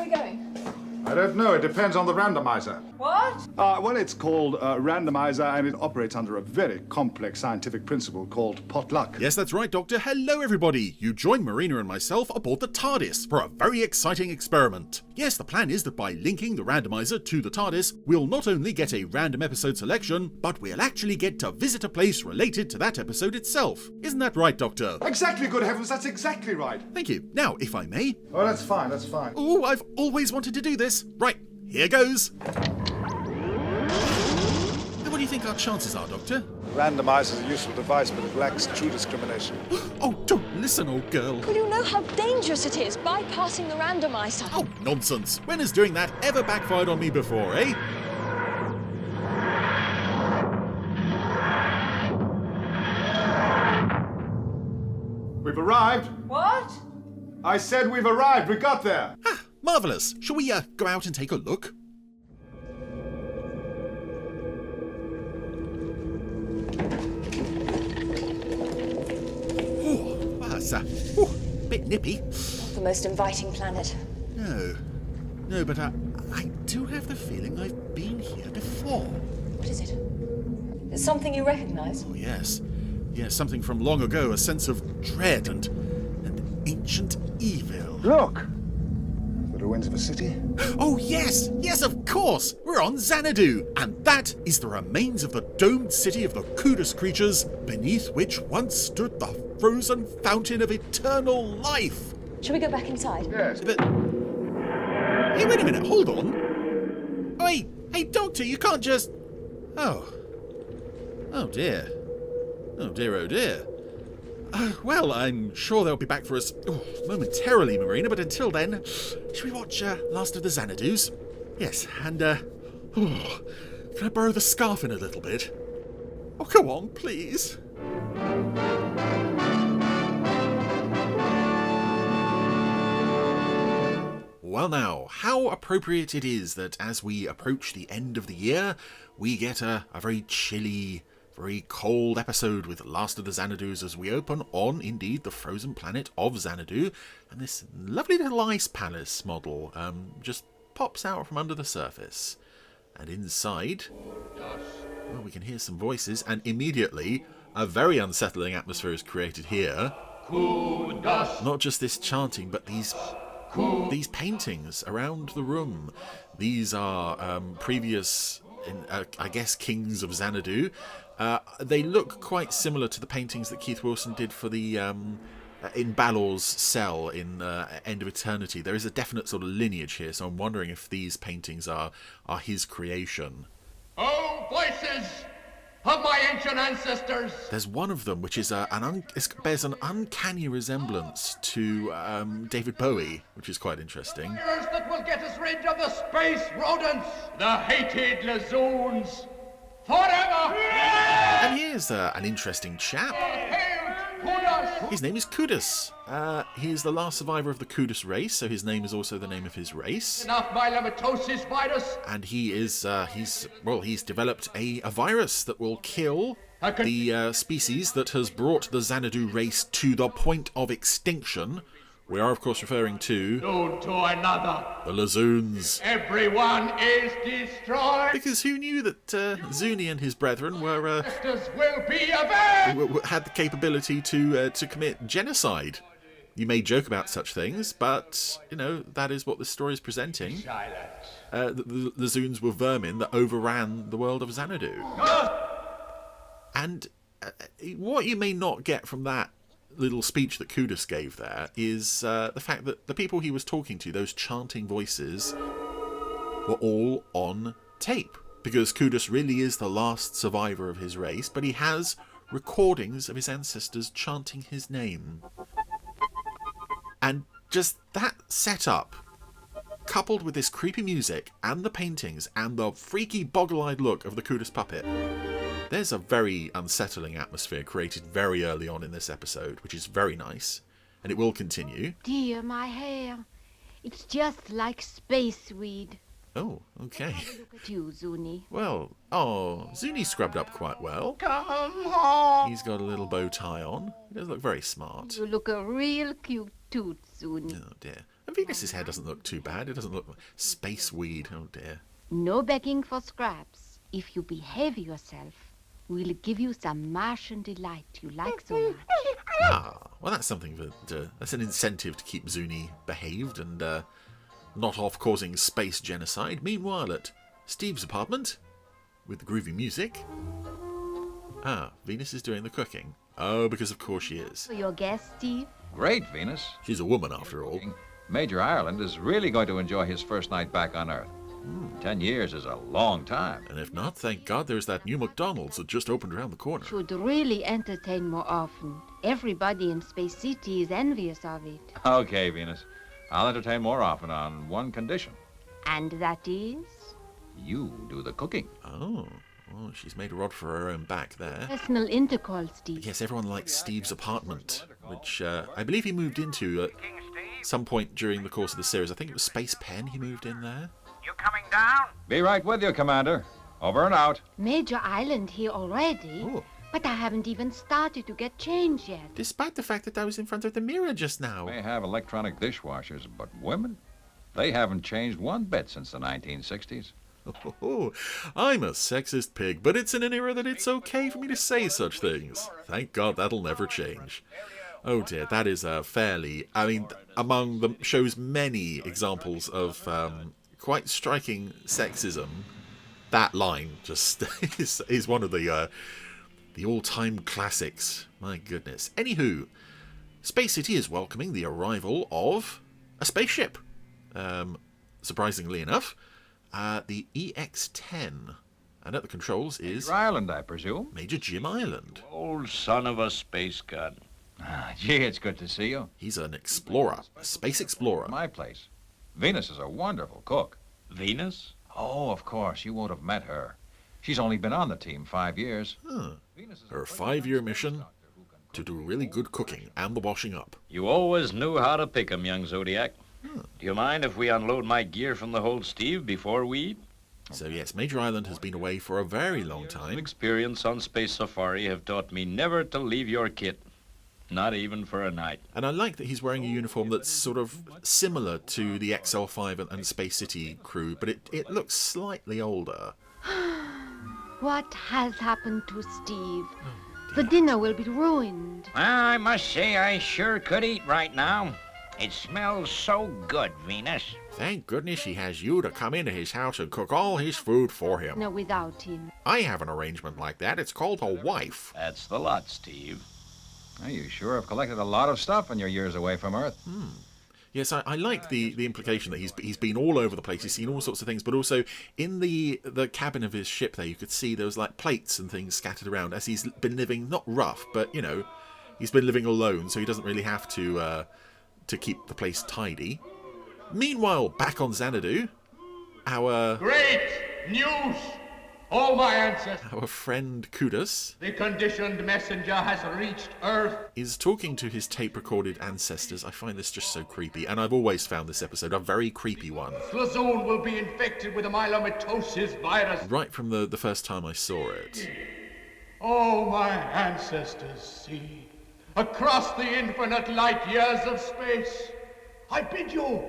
we going? I don't know. It depends on the randomizer. What? Well, it's called Randomiser, and it operates under a very complex scientific principle called potluck. Yes, that's right, Doctor. Hello, everybody. You join Marina and myself aboard the TARDIS for a very exciting experiment. Yes, the plan is that by linking the randomizer to the TARDIS, we'll not only get a random episode selection, but we'll actually get to visit a place related to that episode itself. Isn't that right, Doctor? Exactly, good heavens, that's exactly right. Thank you. Now, if I may... Oh, that's fine, that's fine. Oh, I've always wanted to do this. Right, here goes. Now, what do you think our chances are, Doctor? Randomizer is a useful device, but it lacks true discrimination. Oh, don't listen, old girl. Well, you know how dangerous it is bypassing the randomizer. Oh, nonsense. When has doing that ever backfired on me before, eh? We've arrived. What? I said we've arrived. We got there. Ah, marvellous. Shall we go out and take a look? Oh, that's a bit nippy. Not the most inviting planet. No, but I do have the feeling I've been here before. What is it? It's something you recognise? Oh, yes. Yes, something from long ago, a sense of dread and ancient evil. Look! The ruins of a city? Oh, yes! Yes, of course! We're on Zanadu! And that is the remains of the domed city of the Kudos creatures, beneath which once stood the frozen fountain of eternal life! Shall we go back inside? Yes. But... Hey, wait a minute, hold on! Hey, Doctor, you can't just... Oh dear. Oh dear, oh dear. Well, I'm sure they'll be back for us momentarily, Marina, but until then, shall we watch Last of the Zanadus? Yes, and, can I borrow the scarf in a little bit? Oh, go on, please. Well now, how appropriate it is that as we approach the end of the year, we get a very chilly, very cold episode with Last of the Zanadus as we open on, indeed, the frozen planet of Zanadu, and this lovely little ice palace model just pops out from under the surface. And inside, well, we can hear some voices, and immediately a very unsettling atmosphere is created here. Kudos. Not just this chanting, but these paintings around the room. These are previous, I guess, kings of Zanadu. They look quite similar to the paintings that Keith Wilson did for the in Balor's cell in End of Eternity. There is a definite sort of lineage here, so I'm wondering if these paintings are his creation. Oh, voices of my ancient ancestors! There's one of them which is bears an uncanny resemblance to David Bowie, which is quite interesting. Fires that will get us rid of the space rodents, the hated Lazoons, forever! And here's an interesting chap. Hail Kudos! His name is Kudos. He is the last survivor of the Kudos race, so his name is also the name of his race. Enough myelomatosis virus. And he is, he's developed a virus that will kill the species that has brought the Zanadu race to the point of extinction. We are, of course, referring to... Loon to another. The Lazoons. Everyone is destroyed. Because who knew that Zoonie and his brethren were... Ancestors will be avenged. had the capability to commit genocide. You may joke about such things, but, you know, that is what this story is presenting. Silence. The Lazoons were vermin that overran the world of Zanadu. And what you may not get from that little speech that Kudos gave there is the fact that the people he was talking to, those chanting voices, were all on tape. Because Kudos really is the last survivor of his race, but he has recordings of his ancestors chanting his name. And just that setup, coupled with this creepy music and the paintings and the freaky boggle-eyed look of the Kudos puppet, there's a very unsettling atmosphere created very early on in this episode, which is very nice, and it will continue. Dear, my hair. It's just like space weed. Oh, okay. Look at you, Zoonie. Well, Zoonie scrubbed up quite well. Come home. He's got a little bow tie on. He does look very smart. You look a real cute toot, Zoonie. Oh dear. Venus's hair doesn't look too bad. It doesn't look like space weed. Oh dear. No begging for scraps. If you behave yourself, we'll give you some Martian delight you like so much. Ah, well, that's something that's an incentive to keep Zoonie behaved and not off causing space genocide. Meanwhile, at Steve's apartment, with the groovy music. Ah, Venus is doing the cooking. Oh, because of course she is. For your guest, Steve? Great, Venus. She's a woman, after all. Major Ireland is really going to enjoy his first night back on Earth. 10 years is a long time. And if not, thank God there's that new McDonald's that just opened around the corner. Should really entertain more often. Everybody in Space City is envious of it. Okay, Venus. I'll entertain more often on one condition. And that is? You do the cooking. Oh, well, she's made a rod for her own back there. Personal intercourse, Steve. Yes, everyone likes Steve's apartment, which I believe he moved into at some point during the course of the series. I think it was Space Pen he moved in there. You coming down? Be right with you, Commander. Over and out. Major Island here already? Oh. But I haven't even started to get changed yet. Despite the fact that I was in front of the mirror just now. May have electronic dishwashers, but women? They haven't changed one bit since the 1960s. Oh, I'm a sexist pig, but it's in an era that it's okay for me to say such things. Thank God that'll never change. Oh dear, that is a fairly... I mean, among the show's many examples of quite striking sexism, that line just is one of the all-time classics. My goodness. Anywho, Space City is welcoming the arrival of a spaceship. Surprisingly enough, the EX-10. And at the controls is... Major Ireland, I presume? Major Jim Ireland. Old son of a space gun. Gee, it's good to see you. He's an explorer, a space explorer. My place. Venus is a wonderful cook. Venus? Oh, of course, you won't have met her. She's only been on the team 5 years. Venus is a Her great 5-year mission to do really good cooking and the washing up. You always knew how to pick 'em, young Zodiac. Do you mind if we unload my gear from the hold, Steve, before we eat? So yes, Major Ireland has been away for a very long time. Experience on Space Safari have taught me never to leave your kit. Not even for a night. And I like that he's wearing a uniform that's sort of similar to the XL5 and Space City crew, but it looks slightly older. What has happened to Steve? The dinner will be ruined. Well, I must say I sure could eat right now. It smells so good, Venus. Thank goodness he has you to come into his house and cook all his food for him. No, without him. I have an arrangement like that. It's called a wife. That's the lot, Steve. Well, you sure have collected a lot of stuff in your years away from Earth. Yes, I like the implication that he's been all over the place. He's seen all sorts of things, but also in the cabin of his ship there, you could see there was like plates and things scattered around as he's been living, not rough, but, you know, he's been living alone, so he doesn't really have to keep the place tidy. Meanwhile, back on Zanadu, our Great news! All my ancestors. friend Kudos The conditioned messenger has reached Earth. is talking to his tape-recorded ancestors. I find this just so creepy, and I've always found this episode a very creepy one. Lazoon will be infected with a myelomatosis virus. Right from the first time I saw it. Oh, my ancestors, see. Across the infinite light years of space, I bid you.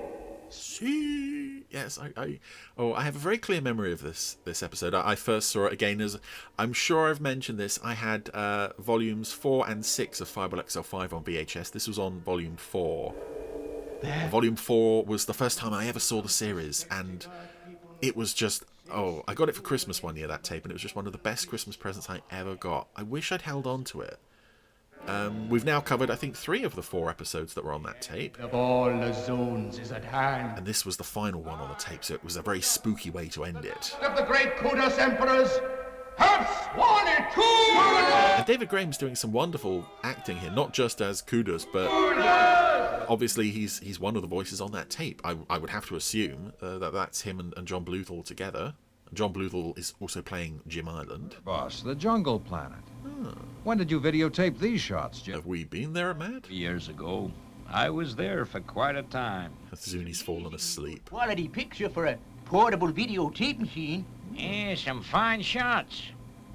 See, yes, I have a very clear memory of this episode. I first saw it again as, I'm sure I've mentioned this, I had volumes 4 and 6 of Fireball XL5 on VHS. This was on volume 4. Volume 4 was the first time I ever saw the series, and it was just, I got it for Christmas one year, that tape, and it was just one of the best Christmas presents I ever got. I wish I'd held on to it. We've now covered, I think, 3 of the 4 episodes that were on that tape. Of all Lazoons is at hand. And this was the final one on the tape, so it was a very spooky way to end it. Of the great Kudos emperors have sworn it to. And David Graham's doing some wonderful acting here, not just as Kudos, but obviously he's one of the voices on that tape. I would have to assume that that's him and John Bluthal together. John Bluthal is also playing Jim Ireland. Boss, the jungle planet. When did you videotape these shots, Jim? Have we been there, Matt? Years ago, I was there for quite a time. Zoonie's fallen asleep. Quality picture for a portable videotape machine. Yeah, some fine shots.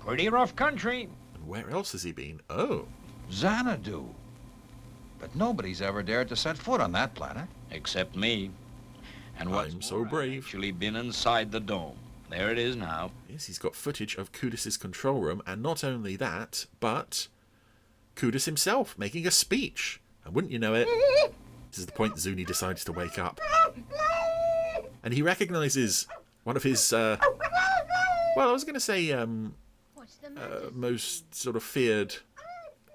Pretty rough country. And where else has he been? Oh, Zanadu. But nobody's ever dared to set foot on that planet. Except me. And what's I'm so more, brave. I've actually been inside the dome. There it is now. Yes, he's got footage of Kudos' control room, and not only that, but Kudos himself making a speech. And wouldn't you know it, this is the point Zoonie decides to wake up. And he recognises one of his, well, I was going to say, most sort of feared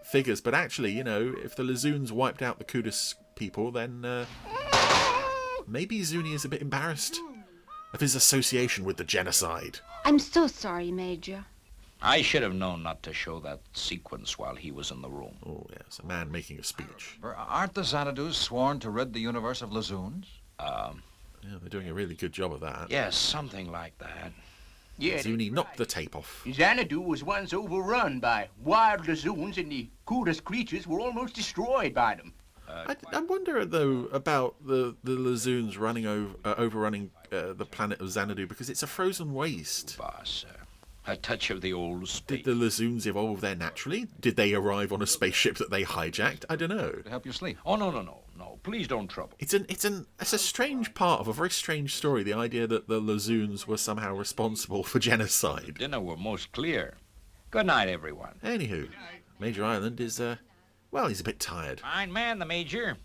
figures, but actually, you know, if the Lazoons wiped out the Kudos people, then maybe Zoonie is a bit embarrassed of his association with the genocide. I'm so sorry, Major. I should have known not to show that sequence while he was in the room. Oh, yes, a man making a speech. Aren't the Zanadus sworn to rid the universe of Lazoons? Yeah, they're doing a really good job of that. Yes, something like that. Yeah, Zoonie knocked the tape off. Zanadu was once overrun by wild Lazoons, and the Kudos creatures were almost destroyed by them. I wonder, though, about the Lazoons overrunning the planet of Zanadu, because it's a frozen waste. Boss, a touch of the old space. Did the Lazoons evolve there naturally? Did they arrive on a spaceship that they hijacked? I don't know. To help you sleep. Oh, no. Please don't trouble. It's a strange part of a very strange story, the idea that the Lazoons were somehow responsible for genocide. Dinner were most clear. Good night, everyone. Anywho, Major Island is, well, he's a bit tired. Fine man, the Major.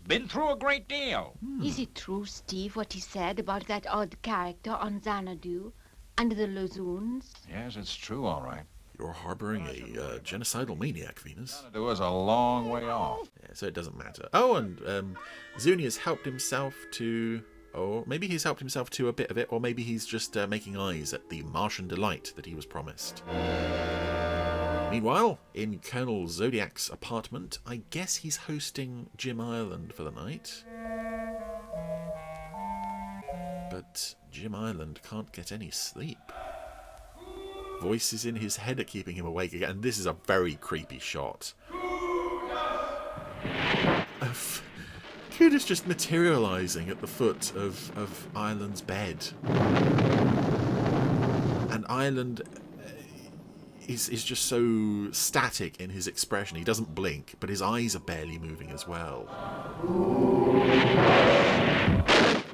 Been through a great deal. Is it true, Steve, what he said about that odd character on Zanadu and the Lazoons? Yes, it's true, all right. You're harbouring a genocidal maniac, Venus. Zanadu is a long way off. Yeah, so it doesn't matter. Oh, and Zoonie has helped himself to... Or maybe he's helped himself to a bit of it, or maybe he's just making eyes at the Martian delight that he was promised. Meanwhile, in Colonel Zodiac's apartment, I guess he's hosting Jim Ireland for the night. But Jim Ireland can't get any sleep. Voices in his head are keeping him awake again, and this is a very creepy shot. Of Kudos just materialising at the foot of Ireland's bed. And Ireland is just so static in his expression. He doesn't blink, but his eyes are barely moving as well.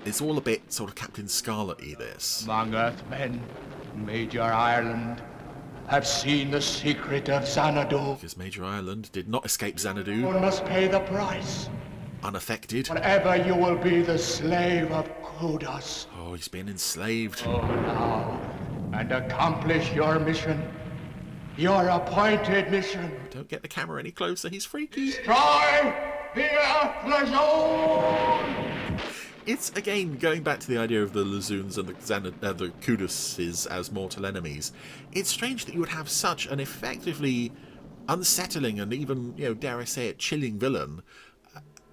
It's all a bit sort of Captain Scarlet-y, this. Among Earthmen, Major Ireland, have seen the secret of Zanadu. Because Major Ireland did not escape Xanadu One must pay the price. unaffected. Whenever you will be the slave of Kudos. Oh, he's been enslaved. Go now and accomplish your mission. Your appointed mission. Don't get the camera any closer, he's freaky. Destroy the Earth Lazoon! It's, again, going back to the idea of the Lazoons and the Kudoses as mortal enemies. It's strange that you would have such an effectively unsettling and even, you know, dare I say it, chilling villain,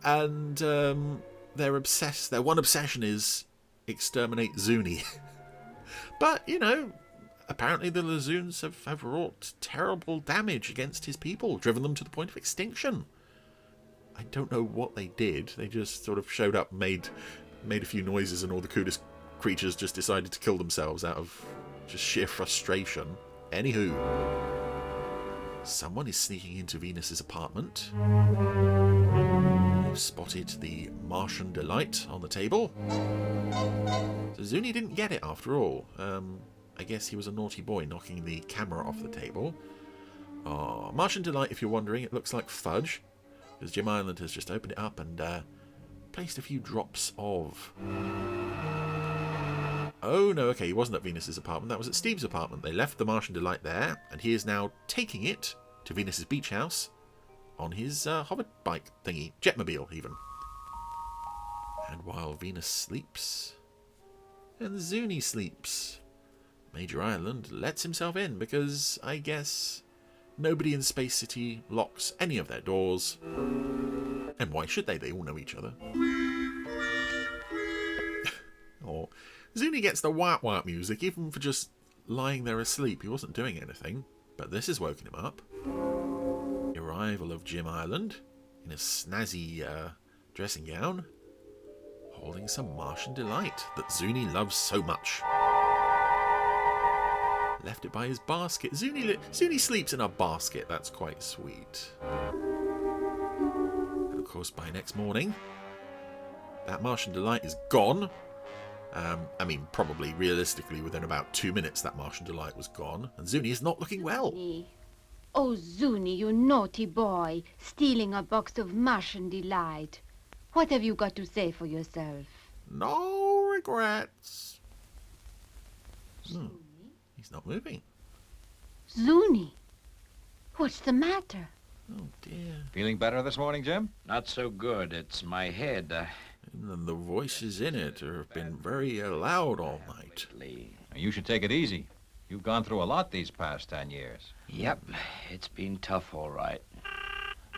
and their one obsession is exterminate Zoonie. But, you know, apparently the Lazoons have wrought terrible damage against his people, driven them to the point of extinction. I don't know what they did. They just sort of showed up, made a few noises, and all the Kudos creatures just decided to kill themselves out of just sheer frustration. Anywho, someone is sneaking into Venus's apartment. They've spotted the Martian delight on the table. So Zoonie didn't get it after all. I guess he was a naughty boy knocking the camera off the table. Oh, Martian delight, if you're wondering, it looks like fudge, because Jim Ireland has just opened it up and placed a few drops of... Oh, no, okay, he wasn't at Venus's apartment, that was at Steve's apartment. They left the Martian delight there, and he is now taking it to Venus's beach house on his hover bike thingy, jetmobile even. And while Venus sleeps, and Zoonie sleeps, Major Ireland lets himself in, because I guess nobody in Space City locks any of their doors. And why should they? They all know each other. Or Zoonie gets the wah-wah music, even for just lying there asleep. He wasn't doing anything, but this has woken him up. Arrival of Jim Ireland in a snazzy dressing gown, holding some Martian delight that Zoonie loves so much. Left it by his basket. Zoonie sleeps in a basket. That's quite sweet. And of course, by next morning, that Martian delight is gone. I mean, probably realistically within about 2 minutes that Martian delight was gone, and Zoonie is not looking well. Oh, Zoonie, you naughty boy, stealing a box of Martian delight. What have you got to say for yourself? No regrets. He's not moving. Zoonie, what's the matter? Oh dear. Feeling better this morning, Jim? Not so good. It's my head. And the voices in it have been very loud all night. You should take it easy. You've gone through a lot these past 10 years. Yep, it's been tough, all right.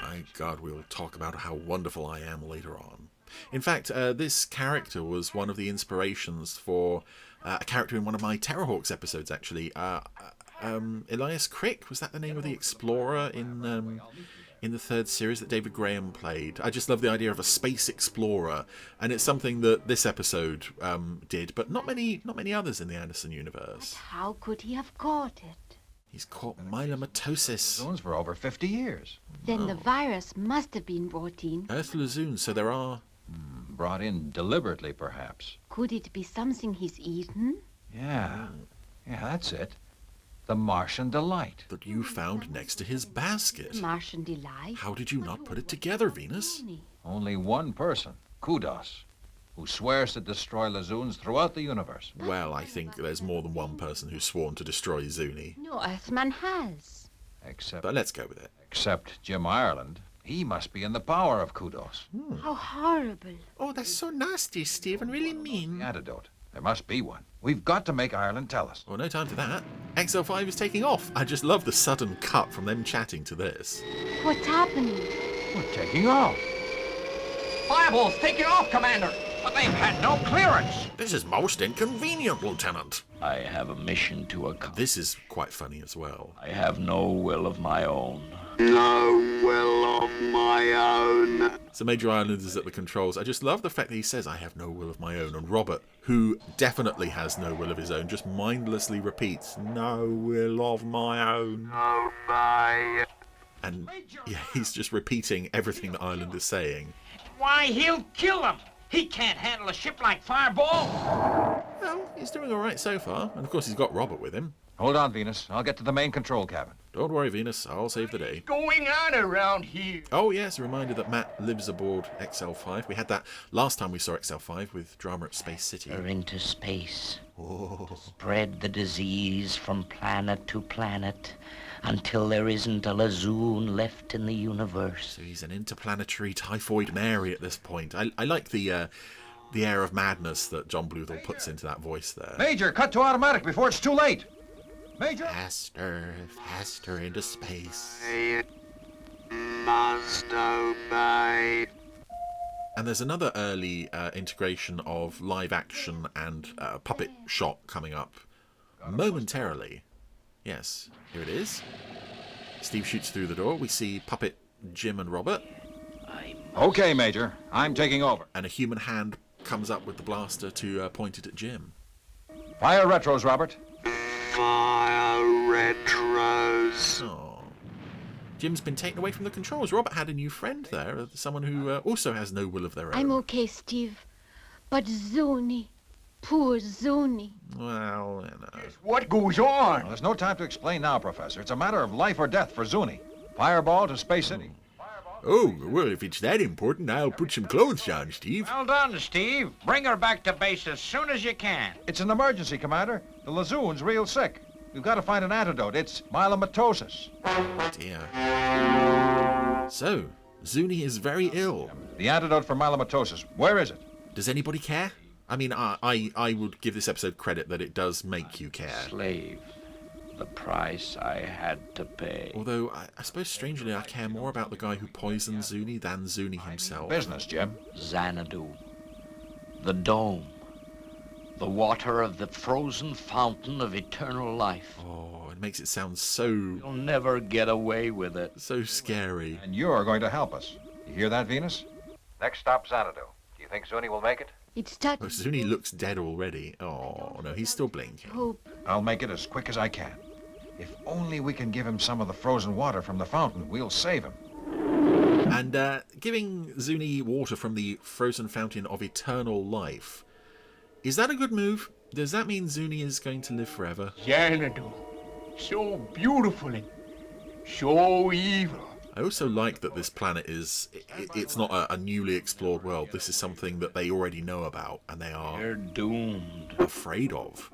My God, we'll talk about how wonderful I am later on. In fact, this character was one of the inspirations for a character in one of my Terrorhawks episodes, actually. Elias Crick, was that the name of the explorer in the third series that David Graham played? I just love the idea of a space explorer, and it's something that this episode did, but not many others in the Anderson universe. But how could he have caught it? He's caught myelomatosis. Lazoons for over 50 years. Then the virus must have been brought in. Earth Lazoons, so there are... Brought in deliberately, perhaps. Could it be something he's eaten? Yeah. Yeah, that's it. The Martian delight. that you found next to his basket. Martian delight? How did you not put it together, Venus? Only one person, Kudos, who swears to destroy Lazoons throughout the universe. Well, I think there's more than one person who's sworn to destroy Zoonie. No Earthman has. But let's go with it. Except Jim Ireland. He must be in the power of Kudos. How horrible. Oh, that's so nasty, Steve, and really mean. The antidote. There must be one. We've got to make Ireland tell us. Well, no time for that. XL5 is taking off. I just love the sudden cut from them chatting to this. What's happening? We're taking off. Fireball's taking off, Commander. But they've had no clearance. This is most inconvenient, Lieutenant. I have a mission to accomplish. This is quite funny as well. I have no will of my own. No will of my own. So Major Ireland is at the controls. I just love the fact that he says, I have no will of my own. And Robert, who definitely has no will of his own, just mindlessly repeats, no will of my own. Oh my. And yeah, he's just repeating everything that Ireland is saying. Why, he'll kill him. He can't handle a ship like Fireball. Well, he's doing all right so far. And of course, he's got Robert with him. Hold on, Venus. I'll get to the main control cabin. Don't worry, Venus. I'll save the day. Going on around here? Oh, yes, a reminder that Matt lives aboard XL5. We had that last time we saw XL5 with drama at Space City. We're into space. Oh. Spread the disease from planet to planet until there isn't a Lazoon left in the universe. So he's an interplanetary typhoid Mary at this point. I like the air of madness that John Bluthal puts into that voice there. Major, cut to automatic before it's too late. Major! Faster, faster into space. I must obey. And there's another early integration of live action and puppet shot coming up momentarily. Yes, here it is. Steve shoots through the door. We see puppet Jim and Robert. Okay, Major. I'm taking over. And a human hand comes up with the blaster to point it at Jim. Fire retros, Robert. Fire retros. Oh. Jim's been taken away from the controls. Robert had a new friend there, someone who also has no will of their own. I'm okay, Steve. But Zoonie, poor Zoonie. Well, you know. What goes on? Well, there's no time to explain now, Professor. It's a matter of life or death for Zoonie. Fireball to Space City. Oh, well, if it's that important, I'll put some clothes on, Steve. Well done, Steve. Bring her back to base as soon as you can. It's an emergency, Commander. The Lazoon's real sick. We've got to find an antidote. It's myelomatosis. Dear. So, Zoonie is very ill. The antidote for myelomatosis. Where is it? Does anybody care? I mean, I would give this episode credit that it does make you care. Slave. The price I had to pay. Although, I suppose strangely I care more about the guy who poisoned Zoonie than Zoonie himself. Business, Jim. Zanadu. The dome. The water of the frozen fountain of eternal life. Oh, it makes it sound so... You'll never get away with it. so scary. And you're going to help us. You hear that, Venus? Next stop, Zanadu. Do you think Zoonie will make it? It's touch. Oh, Zoonie looks dead already. Oh, no, he's still blinking. Hope. I'll make it as quick as I can. If only we can give him some of the frozen water from the fountain, we'll save him. And giving Zoonie water from the frozen fountain of eternal life. Is that a good move? Does that mean Zoonie is going to live forever? Zanadu, so beautiful and so evil. I also like that this planet is... It's not a newly explored world. This is something that they already know about, and They're doomed. afraid of.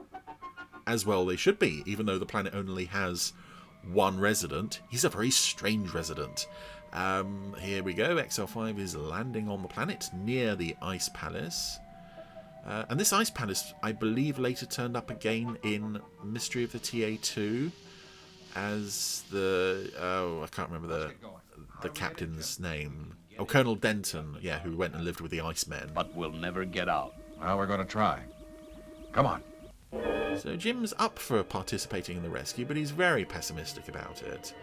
As well they should be, even though the planet only has one resident. He's a very strange resident. Here we go. XL5 is landing on the planet near the Ice Palace. And this Ice Palace, I believe, later turned up again in Mystery of the TA2 as the... Oh, I can't remember the captain's name. Oh, Colonel Denton, yeah, who went and lived with the Icemen. But we'll never get out. Well, we're going to try. Come on. So Jim's up for participating in the rescue, but he's very pessimistic about it.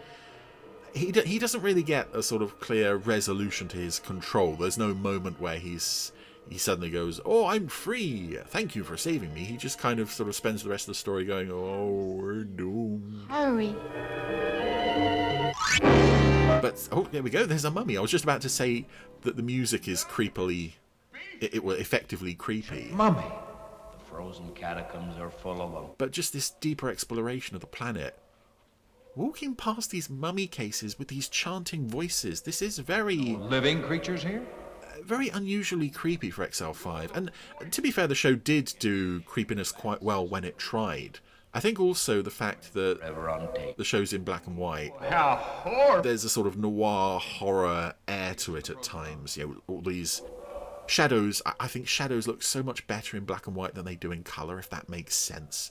He doesn't really get a sort of clear resolution to his control. There's no moment where he suddenly goes, "Oh, I'm free. Thank you for saving me." He just kind of sort of spends the rest of the story going, "Oh, we're doomed." Hurry. But, oh, there we go. There's a mummy. I was just about to say that the music is creepily... It was effectively creepy. Mummy. The frozen catacombs are full of them. But just this deeper exploration of the planet. Walking past these mummy cases with these chanting voices. This is very... Living creatures here? Very unusually creepy for XL5. And to be fair, the show did do creepiness quite well when it tried. I think also the fact that the show's in black and white, How horrible. there's a sort of noir horror air to it at times. You know, all these shadows. I think shadows look so much better in black and white than they do in colour, if that makes sense.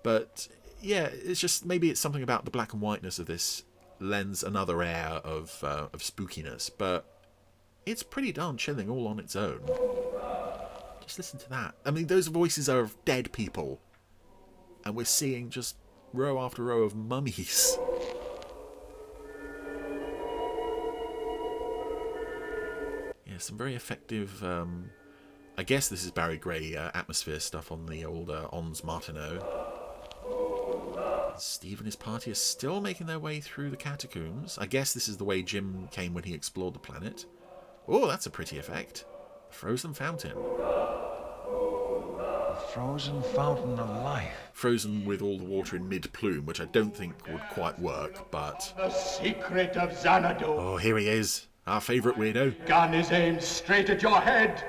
But yeah, it's just, maybe it's something about the black and whiteness of this lends another air of spookiness. But it's pretty darn chilling all on its own. Just listen to that. I mean, those voices are of dead people. And we're seeing just row after row of mummies. Yeah, some very effective, I guess this is Barry Gray atmosphere stuff on the old Ons Martineau. Steve and his party are still making their way through the catacombs. I guess this is the way Jim came when he explored the planet. Oh, that's a pretty effect. A frozen fountain. Frozen fountain of life. Frozen with all the water in mid-plume, which I don't think would quite work, but... The secret of Zanadu. Oh, here he is. Our favourite weirdo. Gun is aimed straight at your head.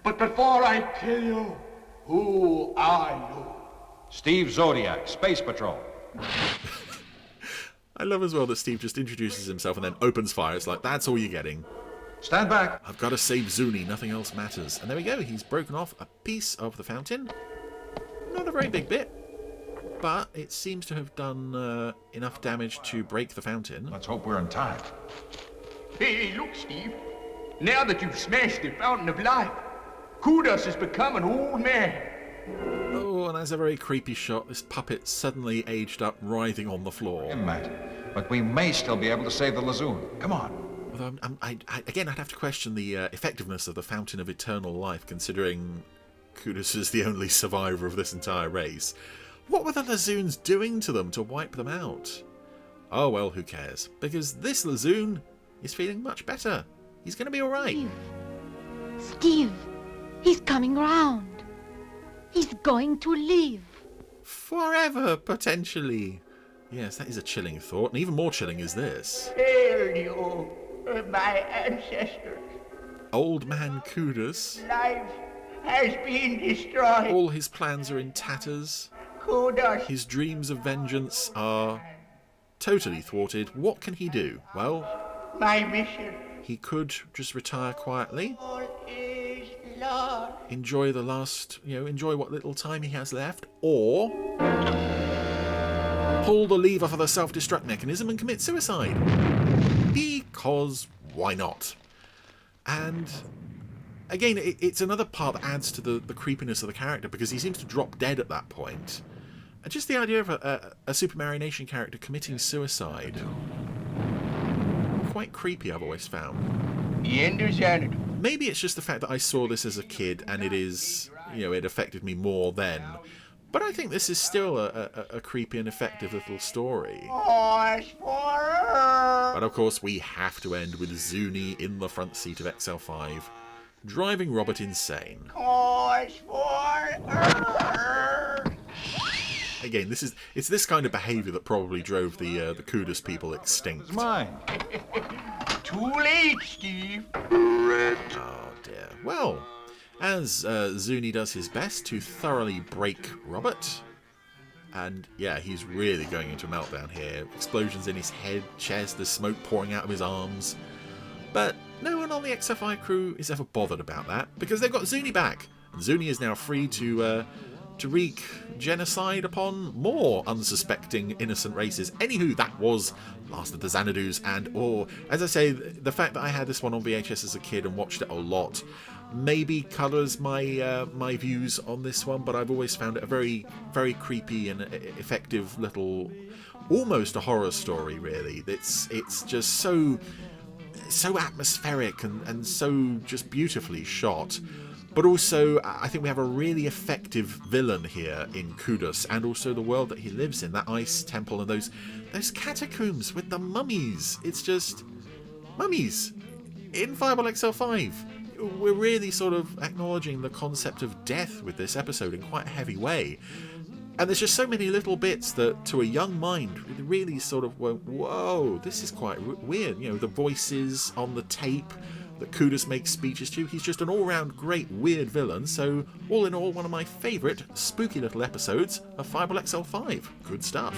But before I kill you, who are you? Steve Zodiac, Space Patrol. I love as well that Steve just introduces himself and then opens fire. It's like, that's all you're getting. Stand back. I've got to save Zoonie, nothing else matters. And there we go, he's broken off a piece of the fountain. Not a very big bit, but it seems to have done enough damage to break the fountain. Let's hope we're in time. Hey, look, Steve. Now that you've smashed the fountain of life, Kudos has become an old man. Oh, and that's a very creepy shot. This puppet suddenly aged up, writhing on the floor. Matt, but we may still be able to save the Lazoon. Come on. Although, again, I'd have to question the effectiveness of the Fountain of Eternal Life, considering Kudos is the only survivor of this entire race. What were the Lazoons doing to them to wipe them out? Oh well, who cares? Because this Lazoon is feeling much better. He's going to be alright. Steve, he's coming round. He's going to live. Forever, potentially. Yes, that is a chilling thought, and even more chilling is this. Hail you, my ancestors. Old man Kudos. Life has been destroyed. All his plans are in tatters. Kudos. His dreams of vengeance are totally thwarted. What can he do? Well, My mission. He could just retire quietly. All is lost. Enjoy the last, enjoy what little time he has left. Or pull the lever for the self-destruct mechanism and commit suicide. Because why not? And again, it's another part that adds to the creepiness of the character, because he seems to drop dead at that point. And just the idea of a Super Mario Nation character committing suicide, quite creepy, I've always found. The end of Zanadu. Maybe it's just the fact that I saw this as a kid and it is, it affected me more then. But I think this is still a creepy and effective little story. Horse for her. But of course, we have to end with Zoonie in the front seat of XL5, driving Robert insane. Again, it's this kind of behaviour that probably drove the Kudos people extinct. It's mine. Too late, Steve. Oh dear. Well, as Zoonie does his best to thoroughly break Robert, and yeah, he's really going into a meltdown here. Explosions in his head, chest, there's smoke pouring out of his arms. But no one on the XL5 crew is ever bothered about that, because they've got Zoonie back. And Zoonie is now free to wreak genocide upon more unsuspecting innocent races. Anywho, that was Last of the Zanadus, and as I say, the fact that I had this one on VHS as a kid and watched it a lot maybe colours my my views on this one, but I've always found it a very, very creepy and effective little, almost a horror story really. It's just so atmospheric and so just beautifully shot. But also, I think we have a really effective villain here in Kudos, and also the world that he lives in, that ice temple and those catacombs with the mummies. It's just mummies in Fireball XL5. We're really sort of acknowledging the concept of death with this episode in quite a heavy way. And there's just so many little bits that, to a young mind, really sort of went, whoa, this is quite weird. You know, the voices on the tape that Kudos makes speeches to. He's just an all-round great weird villain, so all in all, one of my favourite spooky little episodes of Fireball XL5. Good stuff.